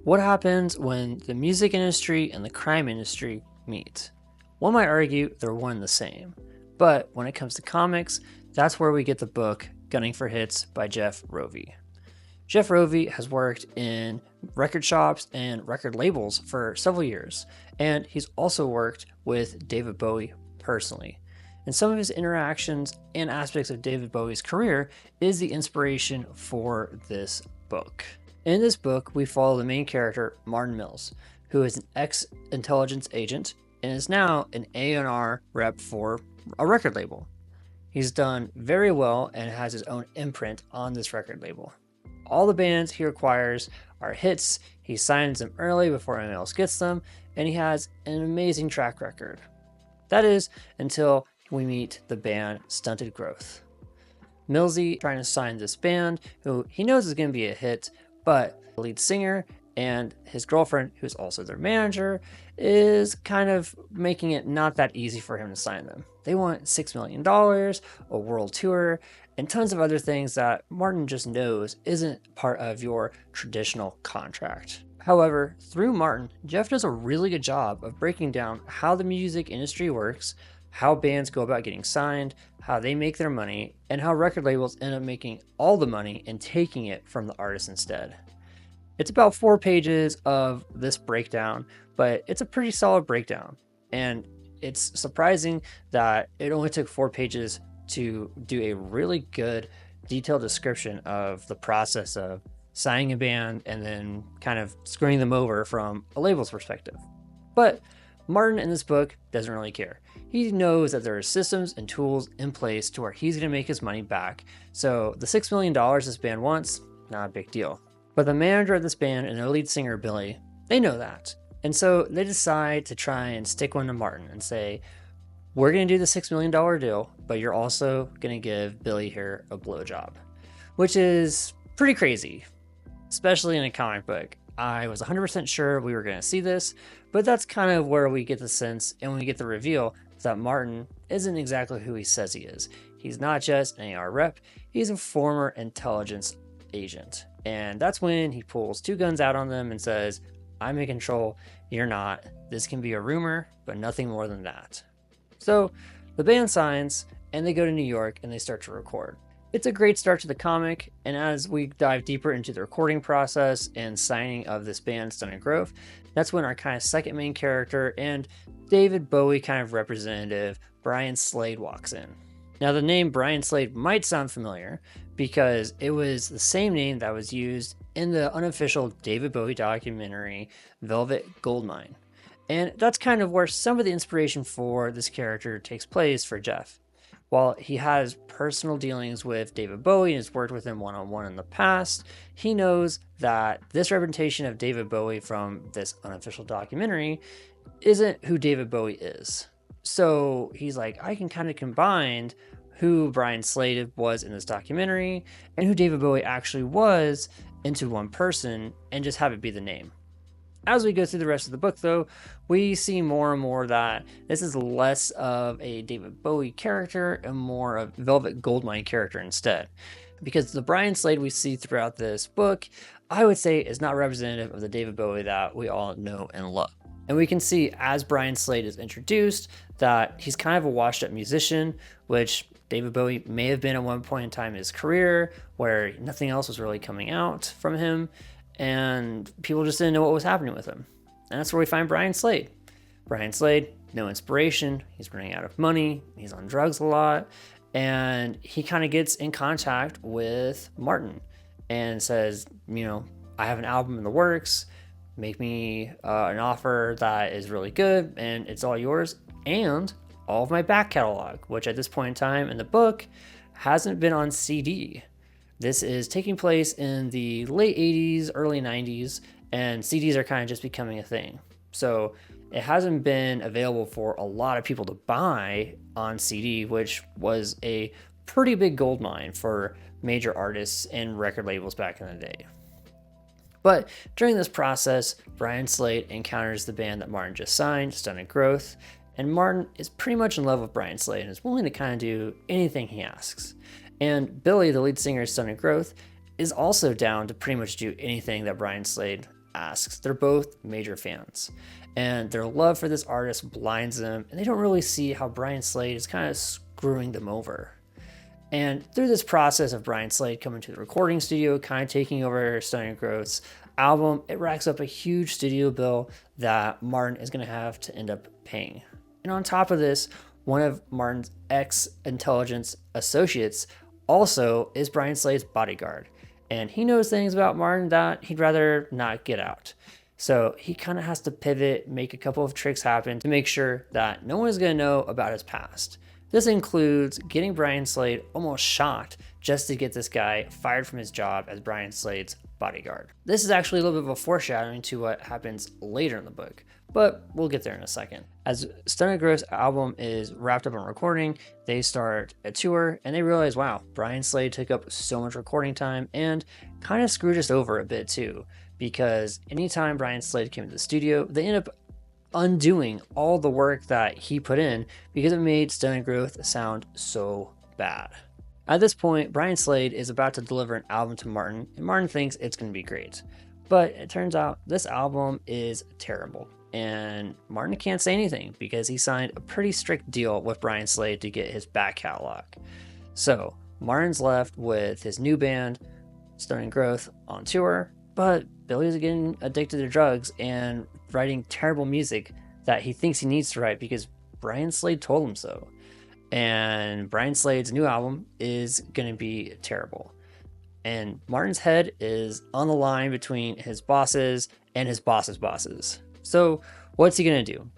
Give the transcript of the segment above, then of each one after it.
What happens when the music industry and the crime industry meet? One might argue they're one and the same, but when it comes to comics, that's where we get the book Gunning for Hits by Jeff Rougvie. Jeff Rougvie has worked in record shops and record labels for several years, and he's also worked with David Bowie personally. And some of his interactions and aspects of David Bowie's career is the inspiration for this book. In this book, we follow the main character, Martin Mills, who is an ex-intelligence agent and is now an A&R rep for a record label. He's done very well and has his own imprint on this record label. All the bands he acquires are hits, he signs them early before anyone else gets them, and he has an amazing track record. That is, until we meet the band Stunted Growth. Millsy trying to sign this band, who he knows is going to be a hit, but the lead singer and his girlfriend, who's also their manager, is kind of making it not that easy for him to sign them. They want $6 million, a world tour, and tons of other things that Martin just knows isn't part of your traditional contract. However, through Martin, Jeff does a really good job of breaking down how the music industry works, how bands go about getting signed, how they make their money, and how record labels end up making all the money and taking it from the artist instead. It's about 4 pages of this breakdown, but it's a pretty solid breakdown. And it's surprising that it only took 4 pages to do a really good detailed description of the process of signing a band and then kind of screwing them over from a label's perspective. But Martin in this book doesn't really care. He knows that there are systems and tools in place to where he's going to make his money back. So the $6 million this band wants, not a big deal. But the manager of this band and their lead singer, Billy, they know that. And so they decide to try and stick one to Martin and say, we're going to do the $6 million deal, but you're also going to give Billy here a blowjob, which is pretty crazy, especially in a comic book. I was 100% sure we were going to see this, but that's kind of where we get the sense and we get the reveal that Martin isn't exactly who he says he is. He's not just an AR rep, he's a former intelligence agent. And that's when he pulls 2 guns out on them and says, I'm in control, you're not. This can be a rumor, but nothing more than that. So the band signs and they go to New York and they start to record. It's a great start to the comic, and as we dive deeper into the recording process and signing of this band, Stunted Growth, that's when our kind of second main character and David Bowie kind of representative, Brian Slade, walks in. Now the name Brian Slade might sound familiar because it was the same name that was used in the unofficial David Bowie documentary, Velvet Goldmine. And that's kind of where some of the inspiration for this character takes place for Jeff. While he has personal dealings with David Bowie and has worked with him one-on-one in the past, he knows that this representation of David Bowie from this unofficial documentary isn't who David Bowie is. So he's like, I can kind of combine who Brian Slade was in this documentary and who David Bowie actually was into one person and just have it be the name. As we go through the rest of the book, though, we see more and more that this is less of a David Bowie character and more of Velvet Goldmine character instead. Because the Brian Slade we see throughout this book, I would say is not representative of the David Bowie that we all know and love. And we can see as Brian Slade is introduced that he's kind of a washed up musician, which David Bowie may have been at one point in time in his career where nothing else was really coming out from him. And people just didn't know what was happening with him. And that's where we find Brian Slade. Brian Slade, no inspiration, he's running out of money, he's on drugs a lot, and he kind of gets in contact with Martin and says, I have an album in the works, make me an offer that is really good, and it's all yours, and all of my back catalog, which at this point in time in the book hasn't been on CD. This is taking place in the late 80s, early 90s, and CDs are kind of just becoming a thing. So it hasn't been available for a lot of people to buy on CD, which was a pretty big gold mine for major artists and record labels back in the day. But during this process, Brian Slade encounters the band that Martin just signed, Stunted Growth, and Martin is pretty much in love with Brian Slade and is willing to kind of do anything he asks. And Billy, the lead singer of Stunted Growth, is also down to pretty much do anything that Brian Slade asks. They're both major fans, and their love for this artist blinds them, and they don't really see how Brian Slade is kind of screwing them over. And through this process of Brian Slade coming to the recording studio, kind of taking over Stunning Growth's album, it racks up a huge studio bill that Martin is going to have to end up paying. And on top of this, one of Martin's ex-intelligence associates also is Brian Slade's bodyguard. And he knows things about Martin that he'd rather not get out. So he kind of has to pivot, make a couple of tricks happen to make sure that no one is going to know about his past. This includes getting Brian Slade almost shot just to get this guy fired from his job as Brian Slade's bodyguard. This is actually a little bit of a foreshadowing to what happens later in the book, but we'll get there in a second. As Stunning Growth's album is wrapped up on recording, they start a tour and they realize, wow, Brian Slade took up so much recording time and kind of screwed us over a bit too, because anytime Brian Slade came to the studio, they end up undoing all the work that he put in because it made Stunning Growth sound so bad. At this point, Brian Slade is about to deliver an album to Martin, and Martin thinks it's going to be great. But it turns out this album is terrible, and Martin can't say anything because he signed a pretty strict deal with Brian Slade to get his back catalog. So Martin's left with his new band, Stunning Growth, on tour, but Billy's getting addicted to drugs and writing terrible music that he thinks he needs to write because Brian Slade told him so. And Brian Slade's new album is going to be terrible. And Martin's head is on the line between his bosses and his boss's bosses. So what's he going to do?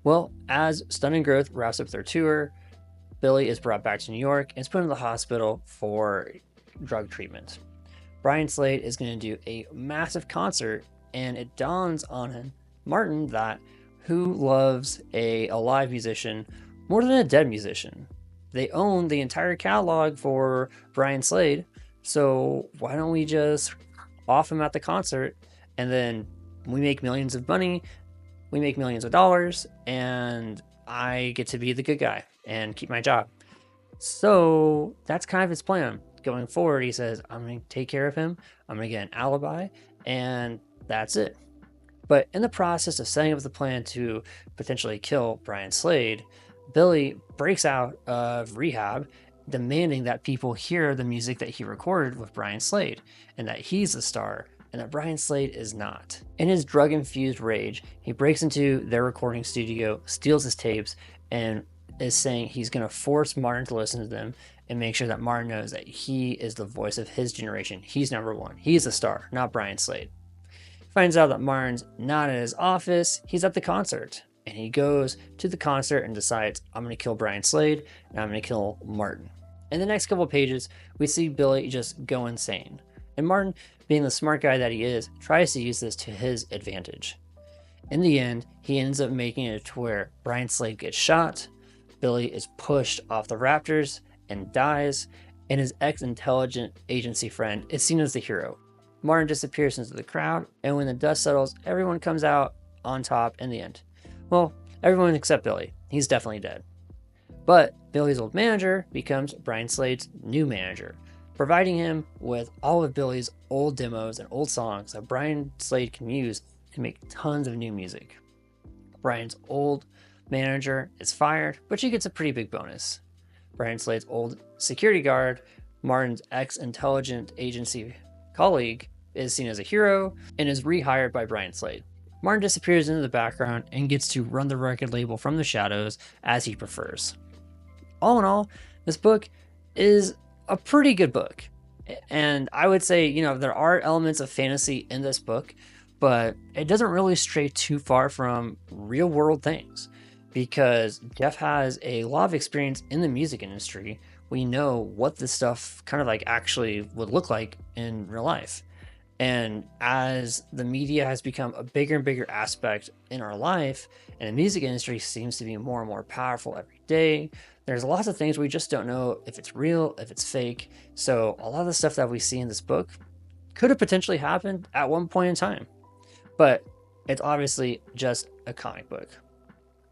Well, as Stunning Growth wraps up their tour, Billy is brought back to New York and is put in the hospital for drug treatment. Brian Slade is going to do a massive concert, and it dawns on Martin that who loves a live musician more than a dead musician? They own the entire catalog for Brian Slade, so why don't we just off him at the concert, and then we make millions of money, we make millions of dollars, and I get to be the good guy and keep my job. So that's kind of his plan. Going forward, he says, I'm going to take care of him, I'm going to get an alibi, and that's it. But in the process of setting up the plan to potentially kill Brian Slade, Billy breaks out of rehab, demanding that people hear the music that he recorded with Brian Slade, and that he's the star, and that Brian Slade is not. In his drug-infused rage, he breaks into their recording studio, steals his tapes, and is saying he's going to force Martin to listen to them and make sure that Martin knows that he is the voice of his generation. He's number one. He's the star, not Brian Slade. Finds out that Martin's not in his office, he's at the concert. And he goes to the concert and decides, I'm going to kill Brian Slade and I'm going to kill Martin. In the next couple of pages, we see Billy just go insane. And Martin, being the smart guy that he is, tries to use this to his advantage. In the end, he ends up making it to where Brian Slade gets shot, Billy is pushed off the rafters and dies, and his ex-intelligence agency friend is seen as the hero. Martin disappears into the crowd, and when the dust settles, everyone comes out on top in the end. Well, everyone except Billy. He's definitely dead. But Billy's old manager becomes Brian Slade's new manager, providing him with all of Billy's old demos and old songs that Brian Slade can use to make tons of new music. Brian's old manager is fired, but she gets a pretty big bonus. Brian Slade's old security guard, Martin's ex-intelligence agency colleague, is seen as a hero and is rehired by Brian Slade. Martin disappears into the background and gets to run the record label from the shadows as he prefers. All in all, this book is a pretty good book. And I would say, there are elements of fantasy in this book, but it doesn't really stray too far from real world things. Because Jeff has a lot of experience in the music industry, we know what this stuff kind of actually would look like in real life. And as the media has become a bigger and bigger aspect in our life, and the music industry seems to be more and more powerful every day, there's lots of things we just don't know if it's real, if it's fake. So a lot of the stuff that we see in this book could have potentially happened at one point in time. But it's obviously just a comic book.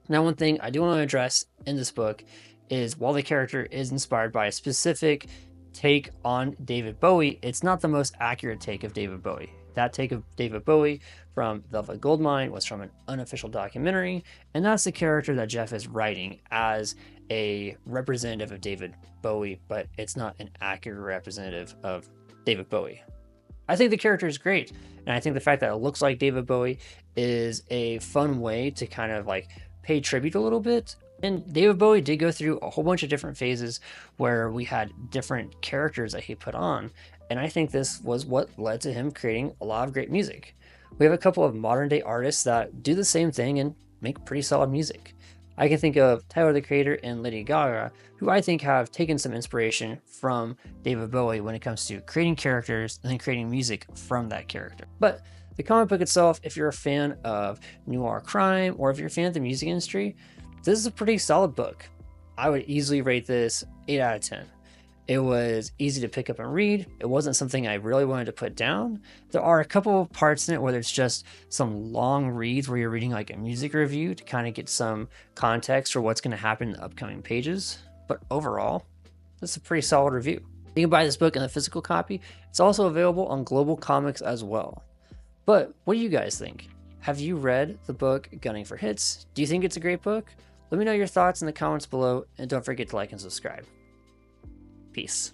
Now, one thing I do want to address in this book is while the character is inspired by a specific take on David Bowie, it's not the most accurate take of David Bowie. That take of David Bowie from Velvet Goldmine was from an unofficial documentary, and that's the character that Jeff is writing as a representative of David Bowie, but it's not an accurate representative of David Bowie. I think the character is great, and I think the fact that it looks like David Bowie is a fun way to kind of like pay tribute a little bit. And David Bowie did go through a whole bunch of different phases where we had different characters that he put on, and I think this was what led to him creating a lot of great music. We have a couple of modern day artists that do the same thing and make pretty solid music. I can think of Tyler the Creator and Lady Gaga, who I think have taken some inspiration from David Bowie when it comes to creating characters and then creating music from that character. But the comic book itself, if you're a fan of noir crime or if you're a fan of the music industry, this is a pretty solid book. I would easily rate this 8 out of 10. It was easy to pick up and read. It wasn't something I really wanted to put down. There are a couple of parts in it where it's just some long reads where you're reading like a music review to kind of get some context for what's going to happen in the upcoming pages. But overall, this is a pretty solid review. You can buy this book in a physical copy. It's also available on Global Comics as well. But what do you guys think? Have you read the book Gunning for Hits? Do you think it's a great book? Let me know your thoughts in the comments below, and don't forget to like and subscribe. Peace.